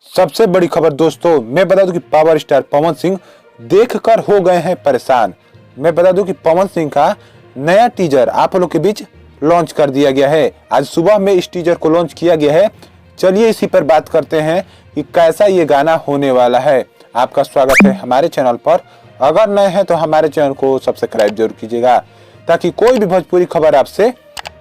सबसे बड़ी खबर दोस्तों, मैं बता दूं कि पावर स्टार पवन सिंह देखकर हो गए हैं परेशान। मैं बता दूं कि पवन सिंह का नया टीजर आप लोग के बीच लॉन्च कर दिया गया है। आज सुबह में इस टीजर को लॉन्च किया गया है। चलिए इसी पर बात करते हैं कि कैसा ये गाना होने वाला है। आपका स्वागत है हमारे चैनल पर। अगर नए हैं तो हमारे चैनल को सब्सक्राइब जरूर कीजिएगा ताकि कोई भी भोजपुरी खबर आपसे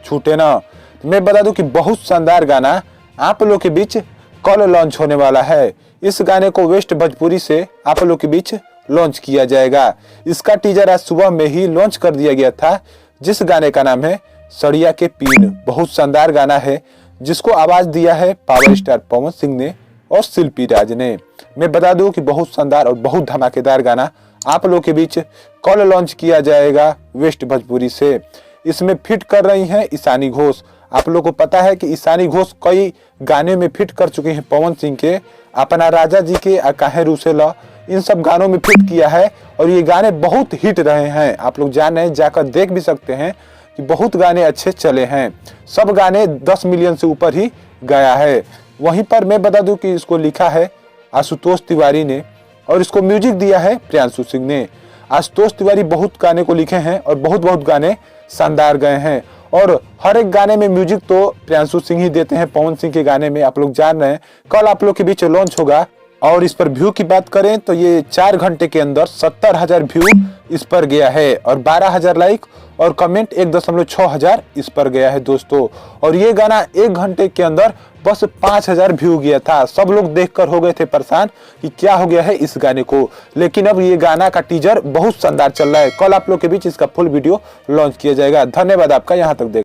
छूटे ना। मैं बता दूं कि बहुत शानदार गाना आप लोग के बीच कल लॉन्च होने वाला है। इस गाने को वेस्ट भोजपुरी से आप लोग के बीच लॉन्च किया जाएगा। इसका टीजर आज सुबह में ही लॉन्च कर दिया गया था, जिस गाने का नाम है सड़िया के पीन। बहुत शानदार गाना है जिसको आवाज दिया है पावर स्टार पवन सिंह ने और शिल्पी राज ने। मैं बता दूं कि बहुत शानदार और बहुत धमाकेदार गाना आप लोग के बीच कल लॉन्च किया जाएगा वेस्ट भोजपुरी से। इसमें फिट कर रही हैं ईशानी घोष। आप लोग को पता है कि ईशानी घोष कई गाने में फिट कर चुके हैं पवन सिंह के। अपना राजा जी के काहे रूसेला इन सब गानों में फिट किया है और ये गाने बहुत हिट रहे हैं। आप लोग जान रहे हैं, जाकर देख भी सकते हैं कि बहुत गाने अच्छे चले हैं। सब गाने 10 मिलियन से ऊपर ही गया है। वहीं पर मैं बता दूं कि इसको लिखा है आशुतोष तिवारी ने और इसको म्यूजिक दिया है प्रियांशु सिंह ने। आशुतोष तिवारी बहुत गाने को लिखे हैं और बहुत गाने शानदार गए हैं और हर एक गाने में म्यूजिक तो प्रियांशु सिंह ही देते हैं पवन सिंह के गाने में। आप लोग जान रहे हैं, कल आप लोग के बीच लॉन्च होगा। और इस पर व्यू की बात करें तो ये 4 घंटे के अंदर 70,000 व्यू इस पर गया है और 12,000 लाइक और कमेंट 1.6 हजार इस पर गया है दोस्तों। और ये गाना 1 घंटे के अंदर बस 5,000 व्यू गया था। सब लोग देखकर हो गए थे परेशान कि क्या हो गया है इस गाने को। लेकिन अब ये गाना का टीजर बहुत शानदार चल रहा है। कल आप लोग के बीच इसका फुल वीडियो लॉन्च किया जाएगा। धन्यवाद आपका यहाँ तक देख